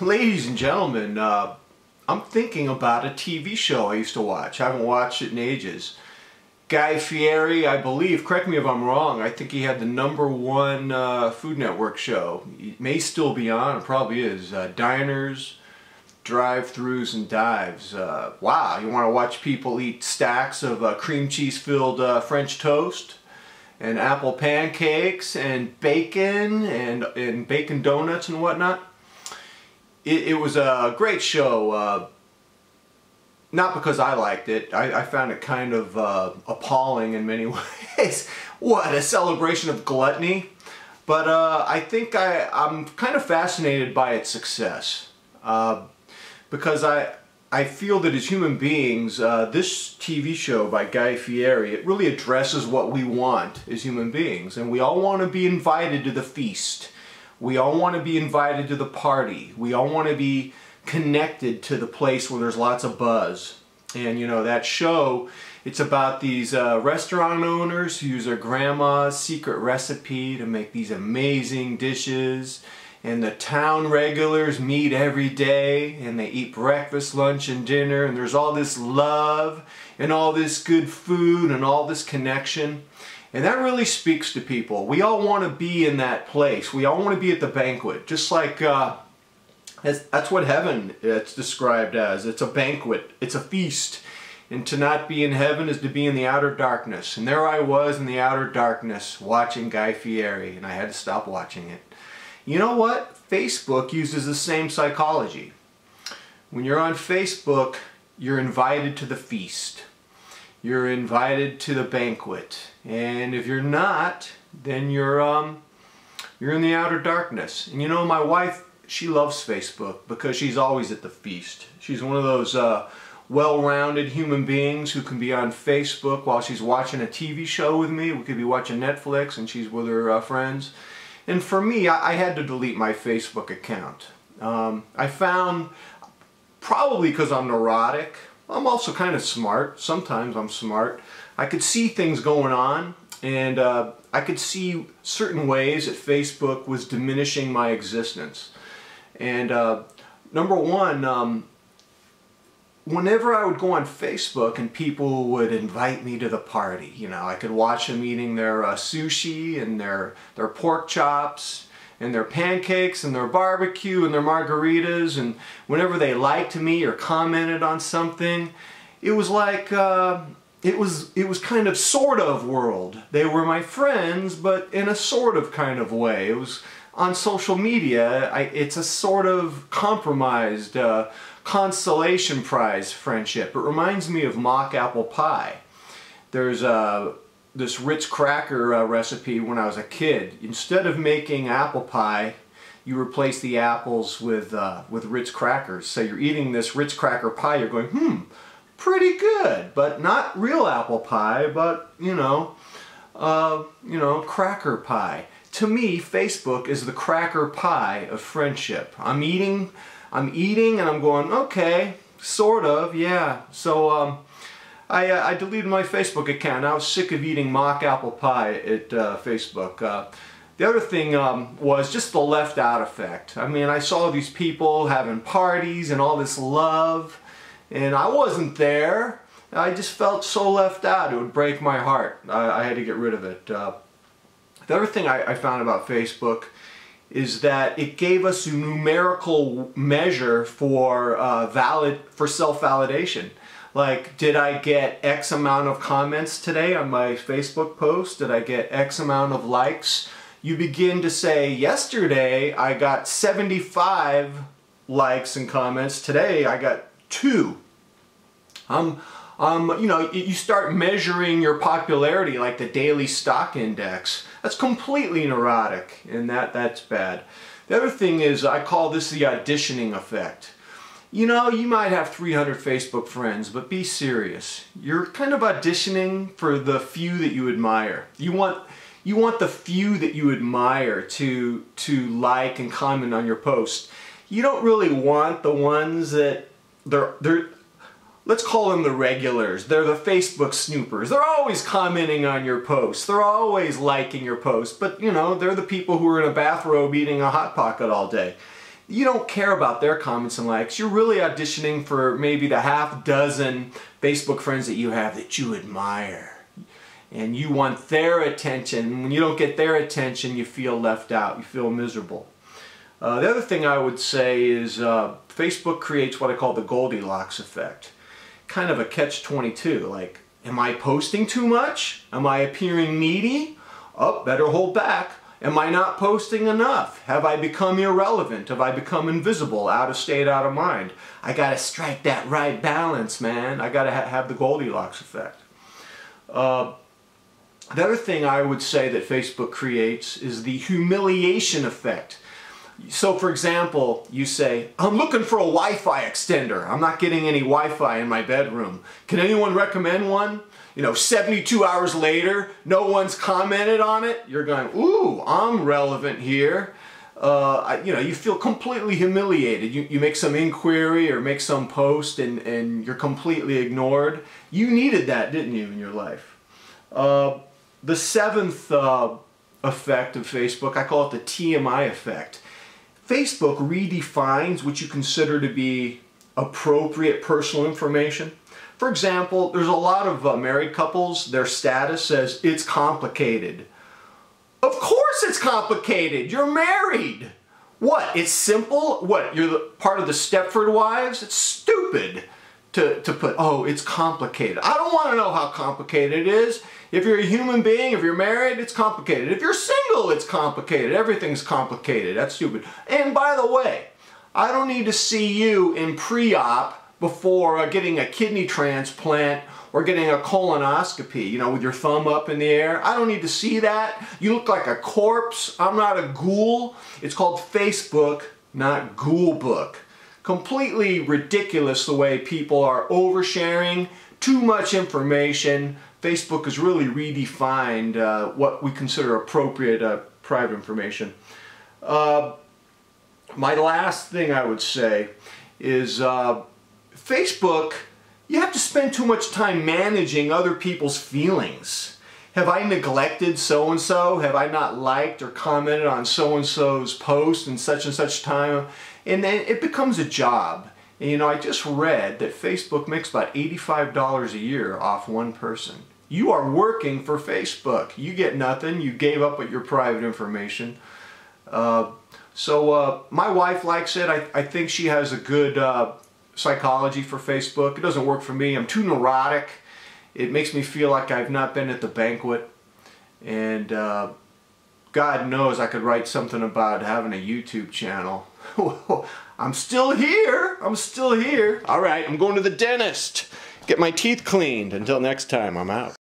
Ladies and gentlemen, I'm thinking about a TV show I used to watch. I haven't watched it in ages. Guy Fieri, I believe, correct me if I'm wrong, I think he had the #1 Food Network show. It may still be on, it probably is. Diners, Drive-Thrus, and Dives. Wow, you want to watch people eat stacks of cream cheese-filled French toast? And apple pancakes, and bacon, and bacon donuts and whatnot? It was a great show, not because I liked it. I found it kind of appalling in many ways. What, a celebration of gluttony? But I think I'm kind of fascinated by its success. Because I feel that as human beings, this TV show by Guy Fieri, it really addresses what we want as human beings. And we all want to be invited to the feast. We all want to be invited to the party. We all want to be connected to the place where there's lots of buzz. And you know, that show, it's about these restaurant owners who use their grandma's secret recipe to make these amazing dishes. And the town regulars meet every day and they eat breakfast, lunch, and dinner. And there's all this love and all this good food and all this connection. And that really speaks to people. We all want to be in that place. We all want to be at the banquet. Just like, that's what heaven it's described as. It's a banquet. It's a feast. And to not be in heaven is to be in the outer darkness. And there I was in the outer darkness watching Guy Fieri. And I had to stop watching it. You know what? Facebook uses the same psychology. When you're on Facebook, you're invited to the feast. You're invited to the banquet. And if you're not, then you're in the outer darkness. And you know, my wife, she loves Facebook because she's always at the feast. She's one of those well-rounded human beings who can be on Facebook while she's watching a TV show with me. We could be watching Netflix and she's with her friends. And for me, I had to delete my Facebook account. I found, probably because I'm neurotic, I'm also kind of smart. Sometimes I'm smart. I could see things going on, and I could see certain ways that Facebook was diminishing my existence. And number one, whenever I would go on Facebook and people would invite me to the party, you know, I could watch them eating their sushi and their pork chops and their pancakes and their barbecue and their margaritas, and whenever they liked me or commented on something, it was like it was kind of sort of world. They were my friends, but in a sort of kind of way. It was on social media. It's a sort of compromised consolation prize friendship. It reminds me of mock apple pie. There's this Ritz cracker recipe when I was a kid. Instead of making apple pie, you replace the apples with Ritz crackers. So you're eating this Ritz cracker pie, you're going, pretty good, but not real apple pie, but you know, cracker pie. To me, Facebook is the cracker pie of friendship. I'm eating and I'm going, okay, sort of, yeah. So I deleted my Facebook account. I was sick of eating mock apple pie at Facebook. The other thing was just the left out effect. I mean, I saw these people having parties and all this love, and I wasn't there. I just felt so left out. It would break my heart. I had to get rid of it. The other thing I found about Facebook is that it gave us a numerical measure for self-validation. Like, did I get X amount of comments today on my Facebook post? Did I get X amount of likes? You begin to say, yesterday I got 75 likes and comments. Today I got 2. You know, you start measuring your popularity like the daily stock index. That's completely neurotic, and that's bad. The other thing is, I call this the auditioning effect. You know, you might have 300 Facebook friends, but be serious. You're kind of auditioning for the few that you admire. You want the few that you admire to like and comment on your post. You don't really want the ones that let's call them the regulars. They're the Facebook snoopers. They're always commenting on your posts. They're always liking your posts. But, you know, they're the people who are in a bathrobe eating a Hot Pocket all day. you don't care about their comments and likes. You're really auditioning for maybe the half dozen Facebook friends that you have that you admire. And you want their attention. When you don't get their attention, you feel left out. You feel miserable. The other thing I would say is Facebook creates what I call the Goldilocks effect. Kind of a catch-22. Like, am I posting too much? Am I appearing needy? Oh, better hold back. Am I not posting enough? Have I become irrelevant? Have I become invisible, out of state, out of mind? I gotta strike that right balance, man. I gotta have the Goldilocks effect. The other thing I would say that Facebook creates is the humiliation effect. So for example, you say, I'm looking for a Wi-Fi extender. I'm not getting any Wi-Fi in my bedroom. Can anyone recommend one? 72 hours later, no one's commented on it. You're going, ooh, I'm relevant here. You feel completely humiliated. You make some inquiry or make some post and you're completely ignored. You needed that, didn't you, in your life? The seventh effect of Facebook, I call it the TMI effect. Facebook redefines what you consider to be appropriate personal information. For example, there's a lot of married couples, their status says it's complicated. Of course it's complicated. You're married. What? It's simple? What? You're part of the Stepford Wives? It's stupid to put, oh, it's complicated. I don't want to know how complicated it is. If you're a human being, if you're married, it's complicated. If you're single, it's complicated. Everything's complicated. That's stupid. And by the way, I don't need to see you in pre-op before getting a kidney transplant or getting a colonoscopy, with your thumb up in the air. I don't need to see that. You look like a corpse. I'm not a ghoul. It's called Facebook, not Ghoul Book. Completely ridiculous the way people are oversharing, too much information. Facebook has really redefined what we consider appropriate private information. My last thing I would say is Facebook, you have to spend too much time managing other people's feelings. Have I neglected so-and-so? Have I not liked or commented on so-and-so's post in such and such time? And then it becomes a job. And, I just read that Facebook makes about $85 a year off one person. You are working for Facebook. You get nothing. You gave up with your private information. So my wife likes it. I think she has a good psychology for Facebook. It doesn't work for me. I'm too neurotic. It makes me feel like I've not been at the banquet. And God knows I could write something about having a YouTube channel. I'm still here. I'm still here. All right, I'm going to the dentist. Get my teeth cleaned. Until next time, I'm out.